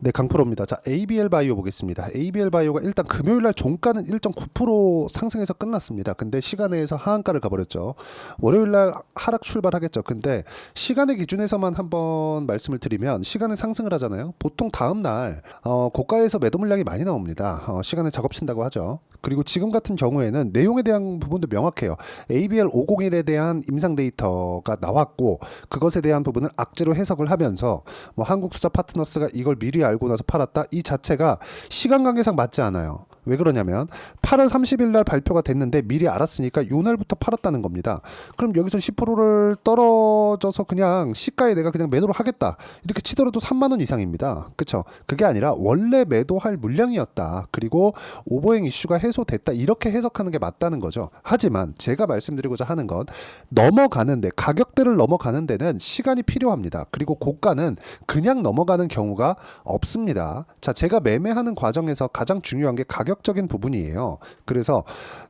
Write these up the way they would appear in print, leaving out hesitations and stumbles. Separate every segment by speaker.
Speaker 1: 네, 강프로입니다. 자, ABL 바이오 보겠습니다. ABL 바이오가 일단 금요일날 종가는 1.9% 상승해서 끝났습니다. 근데 시간에서 하한가를 가버렸죠. 월요일날 하락 출발하겠죠. 근데 시간의 기준에서만 한번 말씀을 드리면 시간은 상승을 하잖아요. 보통 다음날 고가에서 매도 물량이 많이 나옵니다. 시간에 작업 친다고 하죠. 그리고 지금 같은 경우에는 내용에 대한 부분도 명확해요. ABL 501에 대한 임상 데이터가 나왔고 그것에 대한 부분을 악재로 해석을 하면서 뭐 한국투자파트너스가 이걸 미리 알고 나서 팔았다 이 자체가 시간 관계상 맞지 않아요. 왜 그러냐면 8월 30일 날 발표가 됐는데 미리 알았으니까 요 날부터 팔았다는 겁니다. 그럼 여기서 10%를 떨어져서 그냥 시가에 내가 그냥 매도를 하겠다 이렇게 치더라도 3만 원 이상입니다. 그쵸? 그게 아니라 원래 매도할 물량이었다. 그리고 오버행 이슈가 해소됐다. 이렇게 해석하는 게 맞다는 거죠. 하지만 제가 말씀드리고자 하는 건 넘어가는데 가격대를 넘어가는 데는 시간이 필요합니다. 그리고 고가는 그냥 넘어가는 경우가 없습니다. 자, 제가 매매하는 과정에서 가장 중요한 게 가격적인 부분이에요. 그래서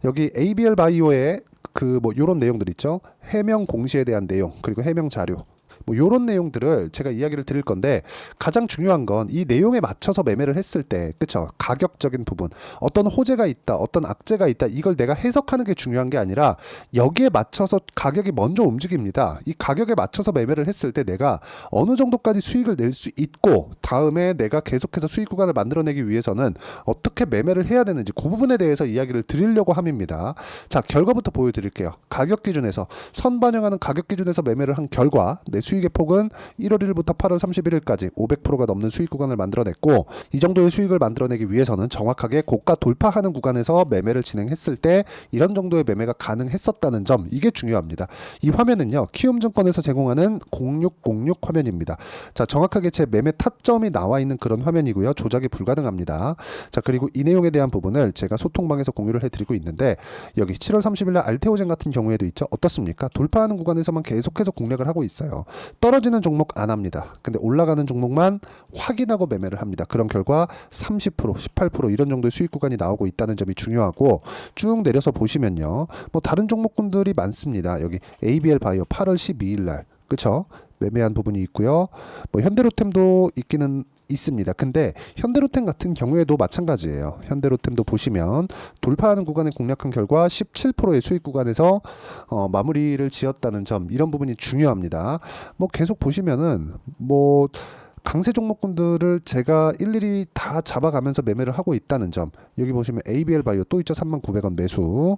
Speaker 1: 여기 ABL 바이오의 그 뭐 요런 내용들 있죠. 해명 공시에 대한 내용, 그리고 해명 자료. 뭐 요런 내용들을 제가 이야기를 드릴 건데 가장 중요한 건 이 내용에 맞춰서 매매를 했을 때 그쵸 가격적인 부분 어떤 호재가 있다 어떤 악재가 있다 이걸 내가 해석하는 게 중요한 게 아니라 여기에 맞춰서 가격이 먼저 움직입니다. 이 가격에 맞춰서 매매를 했을 때 내가 어느 정도까지 수익을 낼 수 있고 다음에 내가 계속해서 수익 구간을 만들어내기 위해서는 어떻게 매매를 해야 되는지 그 부분에 대해서 이야기를 드리려고 함입니다. 자, 결과부터 보여드릴게요. 가격 기준에서 선 반영하는 가격 기준에서 매매를 한 결과 내 수익의 폭은 1월 1일부터 8월 31일까지 500%가 넘는 수익 구간을 만들어냈고 이 정도의 수익을 만들어내기 위해서는 정확하게 고가 돌파하는 구간에서 매매를 진행했을 때 이런 정도의 매매가 가능했었다는 점 이게 중요합니다. 이 화면은요 키움증권에서 제공하는 0606 화면입니다. 자, 정확하게 제 매매 타점이 나와 있는 그런 화면이고요. 조작이 불가능합니다. 자, 그리고 이 내용에 대한 부분을 제가 소통방에서 공유를 해드리고 있는데 여기 7월 30일날 알테오젠 같은 경우에도 있죠. 어떻습니까? 돌파하는 구간에서만 계속해서 공략을 하고 있어요. 떨어지는 종목 안 합니다. 근데 올라가는 종목만 확인하고 매매를 합니다. 그런 결과 30%, 18% 이런 정도의 수익 구간이 나오고 있다는 점이 중요하고 쭉 내려서 보시면요. 뭐 다른 종목군들이 많습니다. 여기 ABL 바이오 8월 12일 날 그쵸? 매매한 부분이 있고요. 뭐 현대로템도 있기는 있습니다. 근데 현대로템 같은 경우에도 마찬가지예요. 현대로템도 보시면 돌파하는 구간에 공략한 결과 17%의 수익 구간에서 마무리를 지었다는 점 이런 부분이 중요합니다. 뭐 계속 보시면은 뭐 강세 종목군들을 제가 일일이 다 잡아가면서 매매를 하고 있다는 점 여기 보시면 ABL 바이오 또 있죠. 39,900원 매수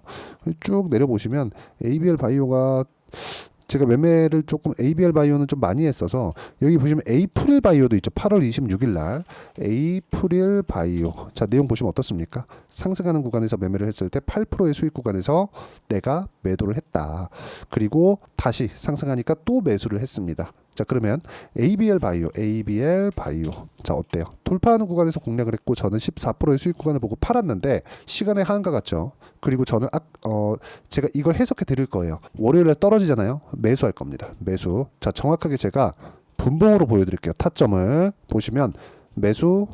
Speaker 1: 쭉 내려보시면 ABL 바이오가 제가 매매를 조금 ABL 바이오는 좀 많이 했어서 여기 보시면 에이프릴 바이오도 있죠. 8월 26일 날 에이프릴 바이오 자 내용 보시면 어떻습니까? 상승하는 구간에서 매매를 했을 때 8%의 수익 구간에서 내가 매도를 했다. 그리고 다시 상승하니까 또 매수를 했습니다. 자, 그러면 ABL 바이오 자 어때요? 돌파하는 구간에서 공략을 했고 저는 14%의 수익 구간을 보고 팔았는데 시간의 하한가 같죠. 그리고 저는 제가 이걸 해석해 드릴 거예요. 월요일에 떨어지잖아요. 매수할 겁니다. 매수. 자, 정확하게 제가 분봉으로 보여드릴게요. 타점을 보시면 매수,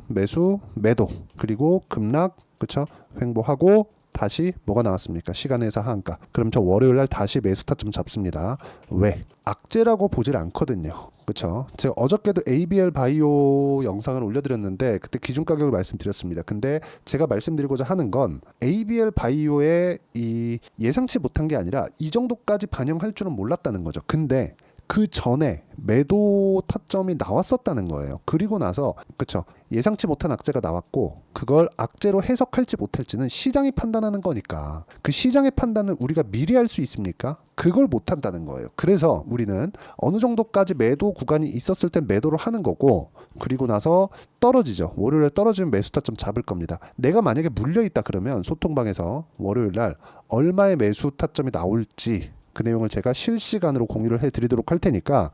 Speaker 1: 매도 그리고 급락 그쵸? 횡보하고 다시 뭐가 나왔습니까? 시간에서 하한가. 그럼 저 월요일날 다시 매수 타점 잡습니다. 왜? 악재라고 보질 않거든요. 그쵸? 제가 어저께도 ABL 바이오 영상을 올려드렸는데 그때 기준 가격을 말씀드렸습니다. 근데 제가 말씀드리고자 하는 건 ABL 바이오의 이 예상치 못한 게 아니라 이 정도까지 반영할 줄은 몰랐다는 거죠. 근데 그 전에 매도 타점이 나왔었다는 거예요. 그리고 나서 그쵸 예상치 못한 악재가 나왔고 그걸 악재로 해석할지 못할지는 시장이 판단하는 거니까 그 시장의 판단을 우리가 미리 할 수 있습니까? 그걸 못한다는 거예요. 그래서 우리는 어느 정도까지 매도 구간이 있었을 땐 매도를 하는 거고 그리고 나서 떨어지죠. 월요일에 떨어지면 매수 타점 잡을 겁니다. 내가 만약에 물려있다 그러면 소통방에서 월요일날 얼마의 매수 타점이 나올지 그 내용을 제가 실시간으로 공유를 해드리도록 할 테니까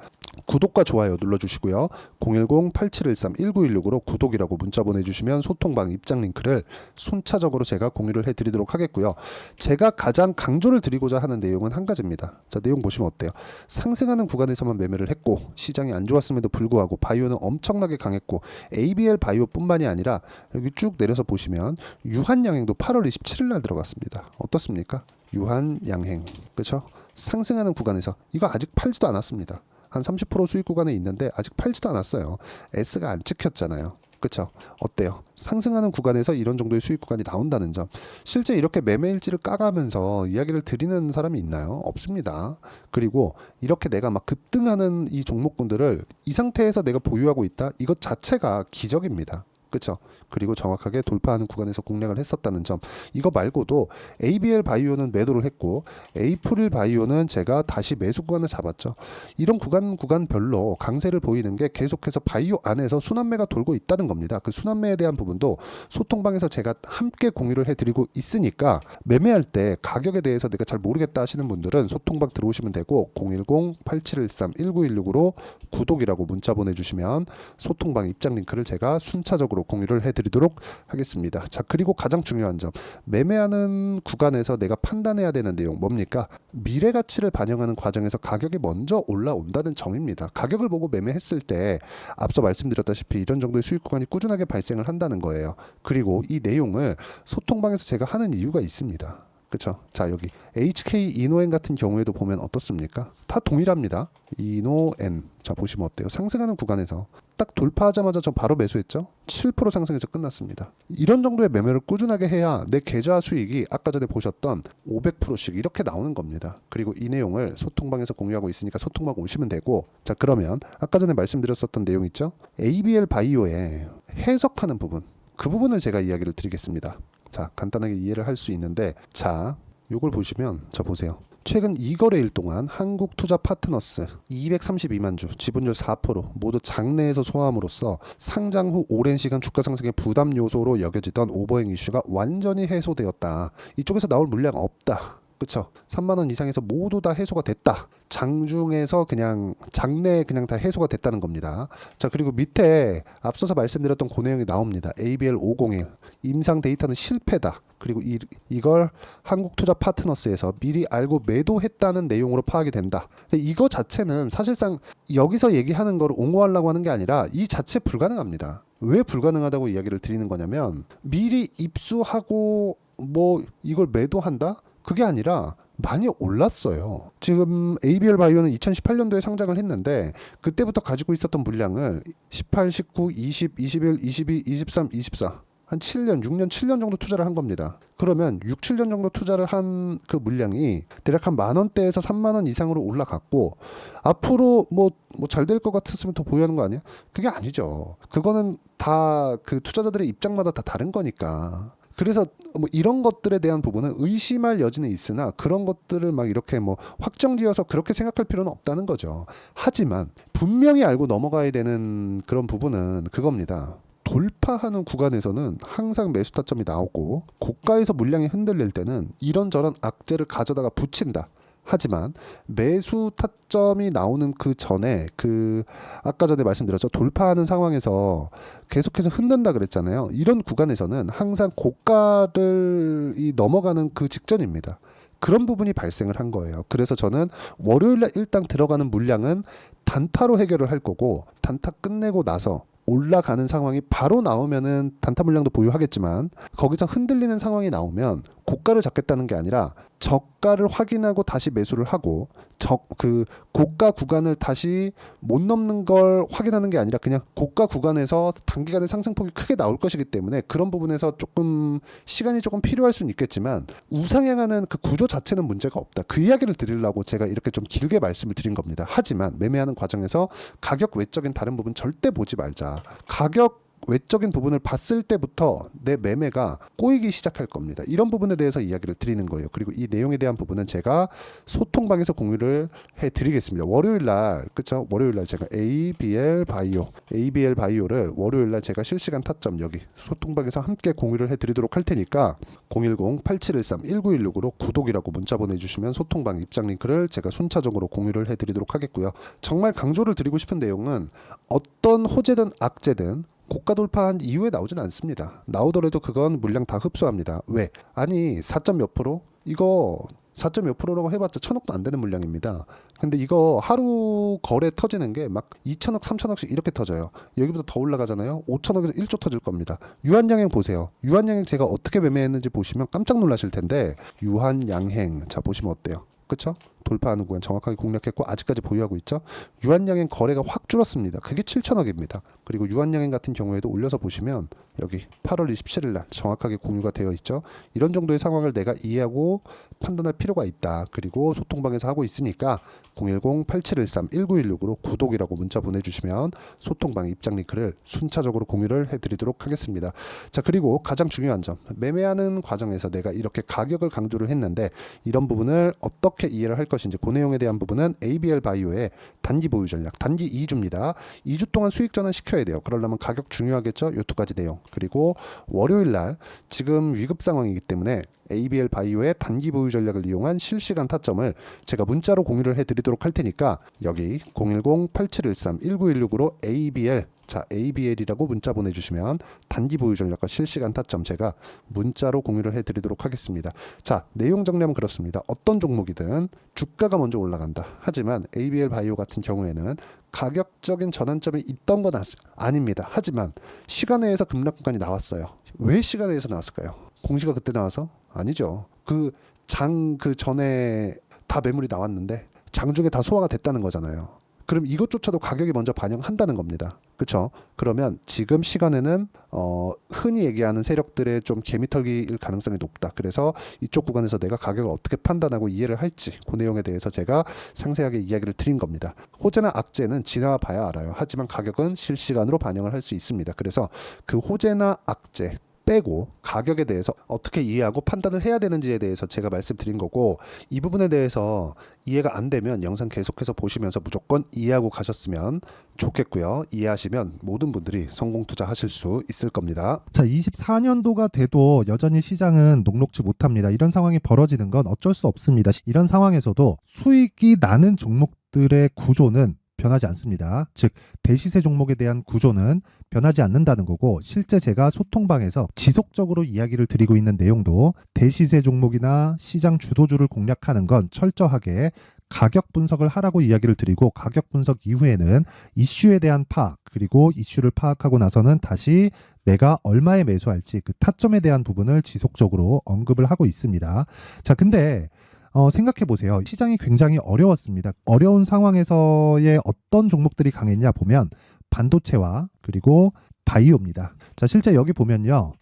Speaker 1: 구독과 좋아요 눌러주시고요. 010-8713-1916으로 구독이라고 문자 보내주시면 소통방 입장 링크를 순차적으로 제가 공유를 해드리도록 하겠고요. 제가 가장 강조를 드리고자 하는 내용은 한 가지입니다. 자, 내용 보시면 어때요? 상승하는 구간에서만 매매를 했고 시장이 안 좋았음에도 불구하고 바이오는 엄청나게 강했고 ABL 바이오뿐만이 아니라 여기 쭉 내려서 보시면 유한양행도 8월 27일 날 들어갔습니다. 어떻습니까? 유한양행 그렇죠? 상승하는 구간에서 이거 아직 팔지도 않았습니다. 한 30% 수익 구간에 있는데 아직 팔지도 않았어요. S가 안 찍혔잖아요. 그쵸? 어때요? 상승하는 구간에서 이런 정도의 수익 구간이 나온다는 점. 실제 이렇게 매매 일지를 까가면서 이야기를 드리는 사람이 있나요? 없습니다. 그리고 이렇게 내가 막 급등하는 이 종목군들을 이 상태에서 내가 보유하고 있다? 이것 자체가 기적입니다. 그쵸? 그리고 정확하게 돌파하는 구간에서 공략을 했었다는 점. 이거 말고도 ABL 바이오는 매도를 했고 에이프릴 바이오는 제가 다시 매수 구간을 잡았죠. 이런 구간별로 강세를 보이는 게 계속해서 바이오 안에서 순환매가 돌고 있다는 겁니다. 그 순환매에 대한 부분도 소통방에서 제가 함께 공유를 해드리고 있으니까 매매할 때 가격에 대해서 내가 잘 모르겠다 하시는 분들은 소통방 들어오시면 되고 010-8713-1916으로 구독이라고 문자 보내주시면 소통방 입장 링크를 제가 순차적으로 공유를 해드리도록 하겠습니다. 자, 그리고 가장 중요한 점, 매매하는 구간에서 내가 판단해야 되는 내용 뭡니까? 미래 가치를 반영하는 과정에서 가격이 먼저 올라온다는 점입니다. 가격을 보고 매매했을 때 앞서 말씀드렸다시피 이런 정도의 수익 구간이 꾸준하게 발생을 한다는 거예요. 그리고 이 내용을 소통방에서 제가 하는 이유가 있습니다. 그쵸? 자, 여기 HK 이노엔 같은 경우에도 보면 어떻습니까? 다 동일합니다. 이노엔. 자, 보시면 어때요? 상승하는 구간에서 딱 돌파하자마자 저 바로 매수했죠? 7% 상승해서 끝났습니다. 이런 정도의 매매를 꾸준하게 해야 내 계좌 수익이 아까 전에 보셨던 500%씩 이렇게 나오는 겁니다. 그리고 이 내용을 소통방에서 공유하고 있으니까 소통방 오시면 되고, 자, 그러면 아까 전에 말씀드렸었던 내용 있죠? ABL 바이오의 해석하는 부분, 그 부분을 제가 이야기를 드리겠습니다. 자, 간단하게 이해를 할 수 있는데, 자, 요걸 보시면, 자, 보세요. 최근 2거래일 동안 한국투자파트너스 232만 주, 지분율 4% 모두 장내에서 소화함으로써 상장 후 오랜 시간 주가 상승의 부담 요소로 여겨지던 오버행 이슈가 완전히 해소되었다. 이쪽에서 나올 물량 없다. 그쵸? 3만 원 이상에서 모두 다 해소가 됐다. 장중에서 그냥 장내에 그냥 다 해소가 됐다는 겁니다. 자, 그리고 밑에 앞서서 말씀드렸던 그 내용이 나옵니다. ABL 501 임상 데이터는 실패다. 그리고 이걸 한국투자파트너스에서 미리 알고 매도했다는 내용으로 파악이 된다. 근데 이거 자체는 사실상 여기서 얘기하는 걸 옹호하려고 하는 게 아니라 이 자체 불가능합니다. 왜 불가능하다고 이야기를 드리는 거냐면, 미리 입수하고 뭐 이걸 매도한다? 그게 아니라 많이 올랐어요. 지금 ABL 바이오는 2018년도에 상장을 했는데 그때부터 가지고 있었던 물량을 18, 19, 20, 21, 22, 23, 24 한 7년, 6년, 7년 정도 투자를 한 겁니다. 그러면 6, 7년 정도 투자를 한 그 물량이 대략 한 10,000원대에서 30,000원 이상으로 올라갔고, 앞으로 뭐 잘 될 것 같았으면 더 보유하는 거 아니야? 그게 아니죠. 그거는 다 그 투자자들의 입장마다 다 다른 거니까. 그래서 뭐 이런 것들에 대한 부분은 의심할 여지는 있으나 그런 것들을 막 이렇게 뭐 확정지어서 그렇게 생각할 필요는 없다는 거죠. 하지만 분명히 알고 넘어가야 되는 그런 부분은 그겁니다. 돌파하는 구간에서는 항상 매수 타점이 나오고, 고가에서 물량이 흔들릴 때는 이런저런 악재를 가져다가 붙인다. 하지만 매수 타점이 나오는 그 전에, 그 아까 전에 말씀드렸죠, 돌파하는 상황에서 계속해서 흔든다 그랬잖아요. 이런 구간에서는 항상 고가를 넘어가는 그 직전입니다. 그런 부분이 발생을 한 거예요. 그래서 저는 월요일날 일단 들어가는 물량은 단타로 해결을 할 거고, 단타 끝내고 나서 올라가는 상황이 바로 나오면은 단타 물량도 보유하겠지만, 거기서 흔들리는 상황이 나오면 고가를 잡겠다는 게 아니라 저가를 확인하고 다시 매수를 하고, 그 고가 구간을 다시 못 넘는 걸 확인하는 게 아니라 그냥 고가 구간에서 단기간에 상승폭이 크게 나올 것이기 때문에 그런 부분에서 조금 시간이 조금 필요할 수는 있겠지만 우상향하는 그 구조 자체는 문제가 없다. 그 이야기를 드리려고 제가 이렇게 좀 길게 말씀을 드린 겁니다. 하지만 매매하는 과정에서 가격 외적인 다른 부분 절대 보지 말자. 가격 외적인 부분을 봤을 때부터 내 매매가 꼬이기 시작할 겁니다. 이런 부분에 대해서 이야기를 드리는 거예요. 그리고 이 내용에 대한 부분은 제가 소통방에서 공유를 해드리겠습니다. 월요일날, 그쵸? 월요일날 제가 ABL 바이오를 월요일날 제가 실시간 타점 여기 소통방에서 함께 공유를 해드리도록 할 테니까 010-8713-1916으로 구독이라고 문자 보내주시면 소통방 입장 링크를 제가 순차적으로 공유를 해드리도록 하겠고요. 정말 강조를 드리고 싶은 내용은 어떤 호재든 악재든 고가 돌파한 이후에 나오진 않습니다. 나오더라도 그건 물량 다 흡수합니다. 왜? 아니 4점 몇 프로? 이거 4점 몇 프로라고 해봤자 1,000억도 안 되는 물량입니다. 근데 이거 하루 거래 터지는 게 막 2,000억, 3,000억씩 이렇게 터져요. 여기보다 더 올라가잖아요. 5,000억에서 1조 터질 겁니다. 유한양행 보세요. 유한양행 제가 어떻게 매매했는지 보시면 깜짝 놀라실 텐데, 유한양행 자 보시면 어때요? 그쵸? 돌파하는 구간 정확하게 공략했고 아직까지 보유하고 있죠. 유한양행 거래가 확 줄었습니다. 그게 7천억입니다. 그리고 유한양행 같은 경우에도 올려서 보시면 여기 8월 27일 날 정확하게 공유가 되어 있죠. 이런 정도의 상황을 내가 이해하고 판단할 필요가 있다. 그리고 소통방에서 하고 있으니까 010-8713-1916으로 구독이라고 문자 보내주시면 소통방 입장 링크를 순차적으로 공유를 해드리도록 하겠습니다. 자, 그리고 가장 중요한 점, 매매하는 과정에서 내가 이렇게 가격을 강조를 했는데 이런 부분을 어떻게 이해를 할 것인지 그 내용에 대한 부분은 ABL 바이오의 단기 보유 전략, 단기 2주입니다. 2주 동안 수익 전환 시켜야 돼요. 그러려면 가격 중요하겠죠. 이 두 가지 내용. 그리고 월요일 날 지금 위급 상황이기 때문에 ABL 바이오의 단기 보유 전략을 이용한 실시간 타점을 제가 문자로 공유를 해드리도록 할 테니까 여기 010-8713-1916으로 ABL, 자 ABL이라고 문자 보내주시면 단기 보유 전략과 실시간 타점 제가 문자로 공유를 해드리도록 하겠습니다. 자, 내용 정리하면 그렇습니다. 어떤 종목이든 주가가 먼저 올라간다. 하지만 ABL 바이오 같은 경우에는 가격적인 전환점이 있던 건 아닙니다. 하지만 시간외에서 급락 구간이 나왔어요. 왜 시간외에서 나왔을까요? 공시가 그때 나와서? 아니죠. 그 전에 다 매물이 나왔는데 장중에 다 소화가 됐다는 거잖아요. 그럼 이것조차도 가격이 먼저 반영한다는 겁니다. 그렇죠? 그러면 지금 시간에는 흔히 얘기하는 세력들의 좀 개미털기일 가능성이 높다. 그래서 이쪽 구간에서 내가 가격을 어떻게 판단하고 이해를 할지 그 내용에 대해서 제가 상세하게 이야기를 드린 겁니다. 호재나 악재는 지나봐야 알아요. 하지만 가격은 실시간으로 반영을 할 수 있습니다. 그래서 그 호재나 악재 빼고 가격에 대해서 어떻게 이해하고 판단을 해야 되는지에 대해서 제가 말씀드린 거고, 이 부분에 대해서 이해가 안 되면 영상 계속해서 보시면서 무조건 이해하고 가셨으면 좋겠고요. 이해하시면 모든 분들이 성공 투자하실 수 있을 겁니다.
Speaker 2: 자, 24년도가 돼도 여전히 시장은 녹록지 못합니다. 이런 상황이 벌어지는 건 어쩔 수 없습니다. 이런 상황에서도 수익이 나는 종목들의 구조는 변하지 않습니다. 즉 대시세 종목에 대한 구조는 변하지 않는다는 거고, 실제 제가 소통방에서 지속적으로 이야기를 드리고 있는 내용도 대시세 종목이나 시장 주도주를 공략하는 건 철저하게 가격 분석을 하라고 이야기를 드리고, 가격 분석 이후에는 이슈에 대한 파악, 그리고 이슈를 파악하고 나서는 다시 내가 얼마에 매수할지 그 타점에 대한 부분을 지속적으로 언급을 하고 있습니다. 자, 근데 생각해 보세요. 시장이 굉장히 어려웠습니다. 어려운 상황에서의 어떤 종목들이 강했냐 보면 반도체와 그리고 바이오입니다. 자, 실제 여기 보면요.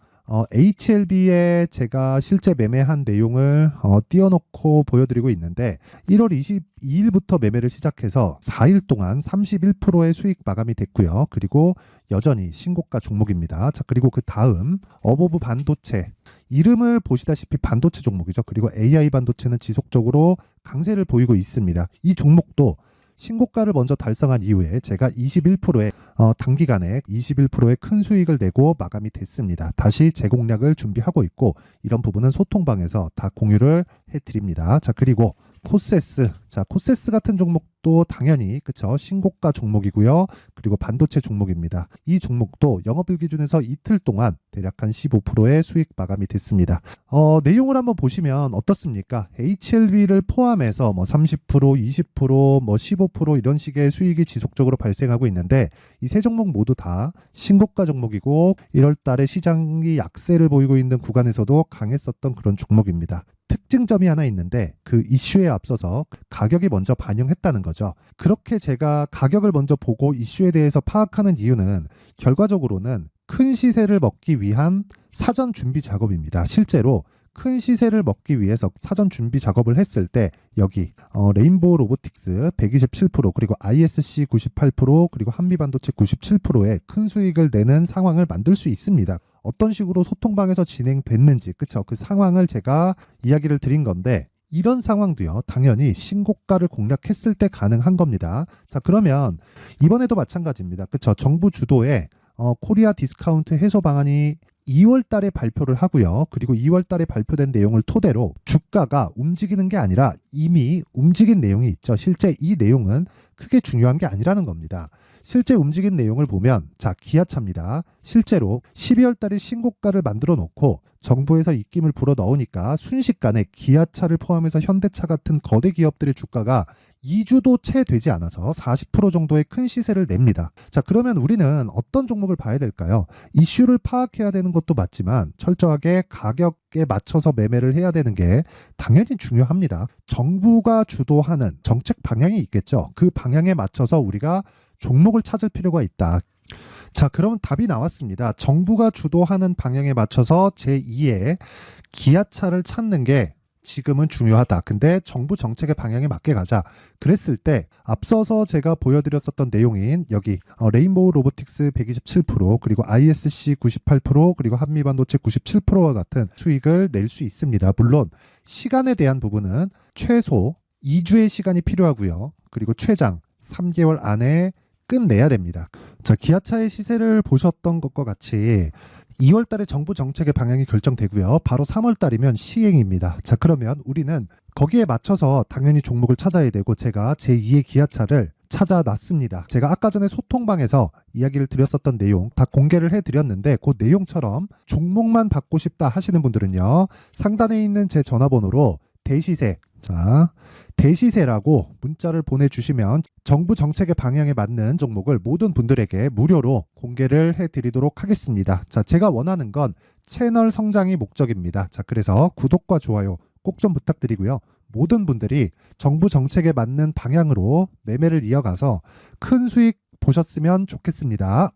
Speaker 2: HLB에 제가 실제 매매한 내용을 띄워놓고 보여드리고 있는데 1월 22일부터 매매를 시작해서 4일 동안 31%의 수익 마감이 됐고요. 그리고 여전히 신고가 종목입니다. 자, 그리고 그 다음 어보브 반도체, 이름을 보시다시피 반도체 종목이죠. 그리고 AI 반도체는 지속적으로 강세를 보이고 있습니다. 이 종목도 신고가를 먼저 달성한 이후에 제가 21%의 단기간에 21%의 큰 수익을 내고 마감이 됐습니다. 다시 재공략을 준비하고 있고, 이런 부분은 소통방에서 다 공유를 해드립니다. 자, 그리고 코세스, 자 코세스 같은 종목도 당연히 그쵸, 신고가 종목이고요. 그리고 반도체 종목입니다. 이 종목도 영업일 기준에서 이틀 동안 대략 한 15%의 수익 마감이 됐습니다. 내용을 한번 보시면 어떻습니까? HLB를 포함해서 뭐 30%, 20%, 뭐 15% 이런 식의 수익이 지속적으로 발생하고 있는데, 이 세 종목 모두 다 신고가 종목이고 1월 달에 시장이 약세를 보이고 있는 구간에서도 강했었던 그런 종목입니다. 특징점이 하나 있는데 그 이슈에 앞서서 가격이 먼저 반영했다는 거죠. 그렇게 제가 가격을 먼저 보고 이슈에 대해서 파악하는 이유는 결과적으로는 큰 시세를 먹기 위한 사전 준비 작업입니다. 실제로 큰 시세를 먹기 위해서 사전 준비 작업을 했을 때 여기 레인보우 로보틱스 127%, 그리고 ISC 98%, 그리고 한미반도체 97%의 큰 수익을 내는 상황을 만들 수 있습니다. 어떤 식으로 소통방에서 진행됐는지, 그쵸? 그 상황을 제가 이야기를 드린 건데, 이런 상황도요, 당연히 신고가를 공략했을 때 가능한 겁니다. 자, 그러면 이번에도 마찬가지입니다. 그쵸? 정부 주도의 코리아 디스카운트 해소 방안이 2월 달에 발표를 하고요. 그리고 2월 달에 발표된 내용을 토대로 주가가 움직이는 게 아니라 이미 움직인 내용이 있죠. 실제 이 내용은 크게 중요한 게 아니라는 겁니다. 실제 움직인 내용을 보면 자, 기아차입니다. 실제로 12월 달에 신고가를 만들어 놓고 정부에서 입김을 불어 넣으니까 순식간에 기아차를 포함해서 현대차 같은 거대 기업들의 주가가 2주도 채 되지 않아서 40% 정도의 큰 시세를 냅니다. 자, 그러면 우리는 어떤 종목을 봐야 될까요? 이슈를 파악해야 되는 것도 맞지만 철저하게 가격에 맞춰서 매매를 해야 되는 게 당연히 중요합니다. 정부가 주도하는 정책 방향이 있겠죠. 그 방향에 맞춰서 우리가 종목을 찾을 필요가 있다. 자, 그러면 답이 나왔습니다. 정부가 주도하는 방향에 맞춰서 제2의 기아차를 찾는 게 지금은 중요하다. 근데 정부 정책의 방향에 맞게 가자. 그랬을 때 앞서서 제가 보여드렸었던 내용인 여기 레인보우 로보틱스 127% 그리고 ISC 98% 그리고 한미반도체 97%와 같은 수익을 낼 수 있습니다. 물론 시간에 대한 부분은 최소 2주의 시간이 필요하고요. 그리고 최장 3개월 안에 끝내야 됩니다. 자, 기아차의 시세를 보셨던 것과 같이 2월 달에 정부 정책의 방향이 결정되고요. 바로 3월 달이면 시행입니다. 자, 그러면 우리는 거기에 맞춰서 당연히 종목을 찾아야 되고 제가 제2의 기아차를 찾아놨습니다. 제가 아까 전에 소통방에서 이야기를 드렸었던 내용 다 공개를 해드렸는데 그 내용처럼 종목만 받고 싶다 하시는 분들은요. 상단에 있는 제 전화번호로 대시세, 자, 대시세라고 문자를 보내주시면 정부 정책의 방향에 맞는 종목을 모든 분들에게 무료로 공개를 해드리도록 하겠습니다. 자, 제가 원하는 건 채널 성장이 목적입니다. 자, 그래서 구독과 좋아요 꼭 좀 부탁드리고요. 모든 분들이 정부 정책에 맞는 방향으로 매매를 이어가서 큰 수익 보셨으면 좋겠습니다.